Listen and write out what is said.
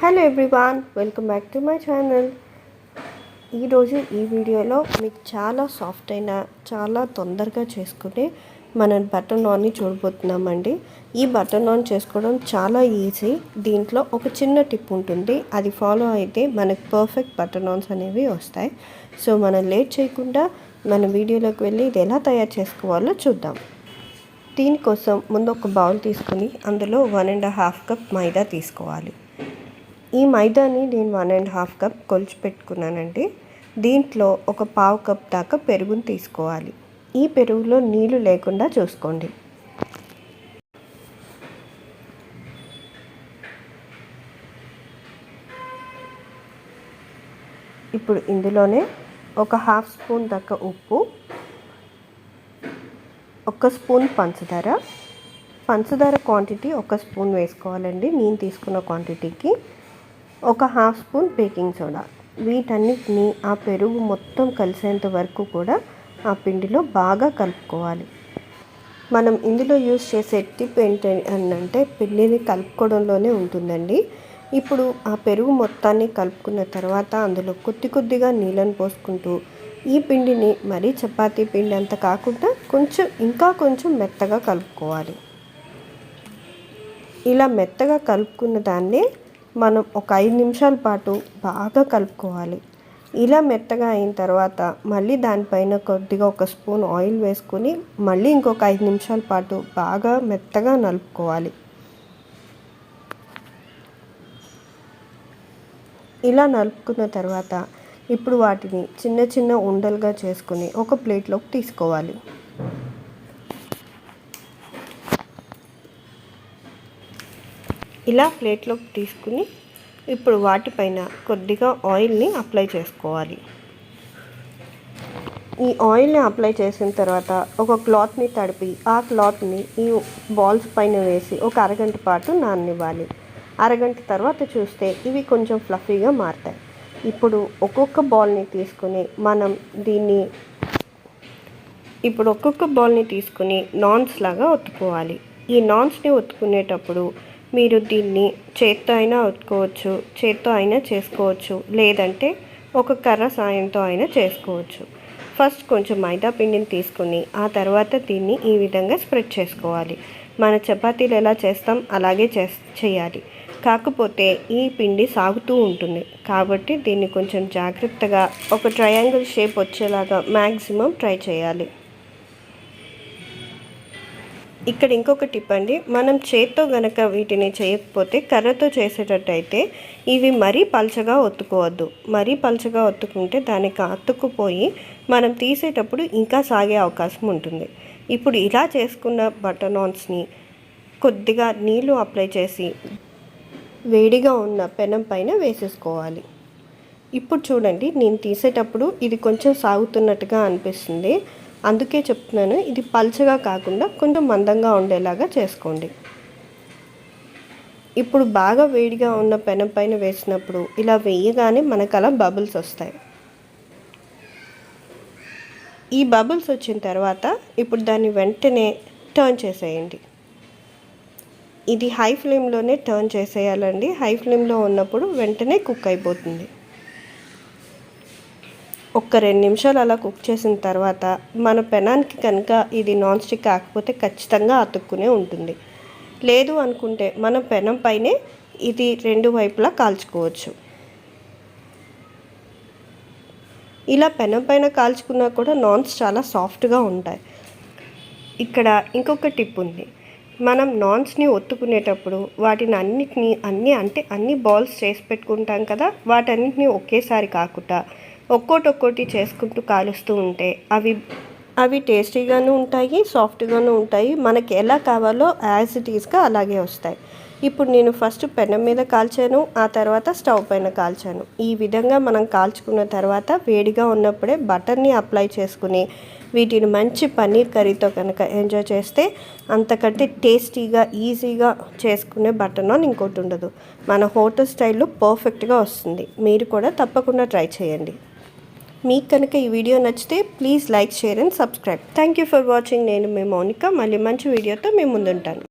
Hello everyone, welcome back to my channel. ఈరోజు ఈ వీడియోలో మీకు చాలా సాఫ్ట్ అయిన చాలా తొందరగా చేసుకునే మనం బటర్ నాన్ని చూడబోతున్నామండి. ఈ బటర్ నాన్ చేసుకోవడం చాలా ఈజీ. దీంట్లో ఒక చిన్న టిప్ ఉంటుంది, అది ఫాలో అయితే మనకు పర్ఫెక్ట్ బటర్ నాన్స్ అనేవి వస్తాయి. సో మనం లేట్ చేయకుండా మన వీడియోలోకి వెళ్ళి ఇది ఎలా తయారు చేసుకోవాలో చూద్దాం. దీనికోసం ముందు ఒక బౌల్ తీసుకుని అందులో 1.5 కప్ మైదా తీసుకోవాలి. ఈ మైదాని నేను 1.5 కప్ కొలిచి పెట్టుకున్నానండి. దీంట్లో ఒక 1/2 కప్ దాకా పెరుగుని తీసుకోవాలి. ఈ పెరుగులో నీళ్ళు లేకుండా చూసుకోండి. ఇప్పుడు ఇందులోనే ఒక 1/2 స్పూన్ దాకా ఉప్పు, 1 స్పూన్ పంచదార క్వాంటిటీ 1 స్పూన్ వేసుకోవాలండి. నేను తీసుకున్న క్వాంటిటీకి ఒక 1/2 స్పూన్ బేకింగ్ సోడా. వీటన్నిటిని ఆ పెరుగు మొత్తం కలిసేంత వరకు కూడా ఆ పిండిలో బాగా కలుపుకోవాలి. మనం ఇందులో యూజ్ చేసే టిప్ ఏంటంటే పిండిని కలుపుకోవడంలోనే ఉంటుందండి. ఇప్పుడు ఆ పెరుగు మొత్తాన్ని కలుపుకున్న తర్వాత అందులో కొద్దిగా నీళ్ళని పోసుకుంటూ ఈ పిండిని మరీ చపాతీ పిండి అంత కాకుండా కొంచెం మెత్తగా కలుపుకోవాలి. ఇలా మెత్తగా కలుపుకున్న దాన్ని మనం ఒక 5 నిమిషాల పాటు బాగా కలుపుకోవాలి. ఇలా మెత్తగా అయిన తర్వాత మళ్ళీ దానిపైన కొద్దిగా 1 స్పూన్ ఆయిల్ వేసుకొని మళ్ళీ ఇంకొక 5 నిమిషాల పాటు బాగా మెత్తగా నలుపుకోవాలి. ఇలా నలుపుకున్న తర్వాత ఇప్పుడు వాటిని చిన్న ఉండలుగా చేసుకుని ఒక ప్లేట్లోకి తీసుకోవాలి. ఇలా ప్లేట్లోకి తీసుకుని ఇప్పుడు వాటిపైన కొద్దిగా ఆయిల్ని అప్లై చేసుకోవాలి. ఈ ఆయిల్ని అప్లై చేసిన తర్వాత ఒక క్లాత్ని తడిపి ఆ క్లాత్ని ఈ బాల్స్ పైన వేసి ఒక అరగంట పాటు నాననివ్వాలి. అరగంట తర్వాత చూస్తే ఇవి కొంచెం ఫ్లఫీగా మారుతాయి. ఇప్పుడు ఒక్కొక్క బాల్ని తీసుకుని నాన్స్ లాగా ఒత్తుకోవాలి. ఈ నాన్స్ని ఒత్తుకునేటప్పుడు మీరు దీన్ని చేత్తో అయినా ఒత్తుకోవచ్చు, చేత్తో అయినా చేసుకోవచ్చు, లేదంటే ఒక కర్ర సాయంతో అయినా చేసుకోవచ్చు. ఫస్ట్ కొంచెం మైదా పిండిని తీసుకుని ఆ తర్వాత దీన్ని ఈ విధంగా స్ప్రెడ్ చేసుకోవాలి. మన చపాతీలు ఎలా చేస్తాం అలాగే చేయాలి. కాకపోతే ఈ పిండి సాగుతూ ఉంటుంది కాబట్టి దీన్ని కొంచెం జాగ్రత్తగా ఒక ట్రయాంగిల్ షేప్ వచ్చేలాగా మ్యాక్సిమం ట్రై చేయాలి. ఇక్కడ ఇంకొక టిప్ అండి, మనం చేత్తో గనక వీటిని చేయకపోతే కర్రతో చేసేటట్టయితే ఇవి మరీ పల్చగా ఒత్తుకోవద్దు. మరీ పల్చగా ఒత్తుకుంటే దానికి అతుక్కుపోయి మనం తీసేటప్పుడు ఇంకా సాగే అవకాశం ఉంటుంది. ఇప్పుడు ఇలా చేసుకున్న బటర్ నాన్స్ని కొద్దిగా నీళ్లు అప్లై చేసి వేడిగా ఉన్న పెనం పైన వేసేసుకోవాలి. ఇప్పుడు చూడండి, నేను తీసేటప్పుడు ఇది కొంచెం సాగుతున్నట్టుగా అనిపిస్తుంది. అందుకే చెప్తున్నాను, ఇది పల్చగా కాకుండా కొంచెం మందంగా ఉండేలాగా చేసుకోండి. ఇప్పుడు బాగా వేడిగా ఉన్న పెనం పైన వేసినప్పుడు ఇలా వేయగానే మనకు అలా బబుల్స్ వస్తాయి. ఈ బబుల్స్ వచ్చిన తర్వాత ఇప్పుడు దాన్ని వెంటనే టర్న్ చేసేయండి. ఇది హై ఫ్లేమ్లోనే టర్న్ చేసేయాలండి. హై ఫ్లేమ్లో ఉన్నప్పుడు వెంటనే కుక్ అయిపోతుంది. ఒక 2 నిమిషాలు అలా కుక్ చేసిన తర్వాత మన పెనానికి కనుక ఇది నాన్ స్టిక్ కాకపోతే ఖచ్చితంగా అతుక్కునే ఉంటుంది. లేదు అనుకుంటే మన పెనం పైనే ఇది 2 వైపులా కాల్చుకోవచ్చు. ఇలా పెనం పైన కాల్చుకున్నా కూడా నాన్స్ చాలా సాఫ్ట్గా ఉంటాయి. ఇక్కడ ఇంకొక టిప్ ఉంది. మనం నాన్స్ని ఒత్తుకునేటప్పుడు వాటిని అన్ని బాల్స్ చేసి పెట్టుకుంటాం కదా, వాటన్నిటిని ఒకేసారి కాకుండా ఒక్కోటి చేసుకుంటూ కాలుస్తూ ఉంటే అవి టేస్టీగాను ఉంటాయి, సాఫ్ట్గాను ఉంటాయి. మనకి ఎలా కావాలో యాజ్ ఇట్ ఈస్గా అలాగే వస్తాయి. ఇప్పుడు నేను ఫస్ట్ పెనం మీద కాల్చాను, ఆ తర్వాత స్టవ్ పైన కాల్చాను. ఈ విధంగా మనం కాల్చుకున్న తర్వాత వేడిగా ఉన్నప్పుడే బటర్ని అప్లై చేసుకుని వీటిని మంచి పన్నీర్ కర్రీతో కనుక ఎంజాయ్ చేస్తే అంతకంటే టేస్టీగా ఈజీగా చేసుకునే బటర్ నాన్ ఇంకోటి ఉండదు. మన హోటల్ స్టైల్లో పర్ఫెక్ట్గా వస్తుంది. మీరు కూడా తప్పకుండా ట్రై చేయండి. మీకు కనుక ఈ వీడియో నచ్చితే please like, share and subscribe. Thank you for watching. నేను మీ మౌనిక. మళ్ళీ మంచి వీడియోతో మీ ముందుంటాను.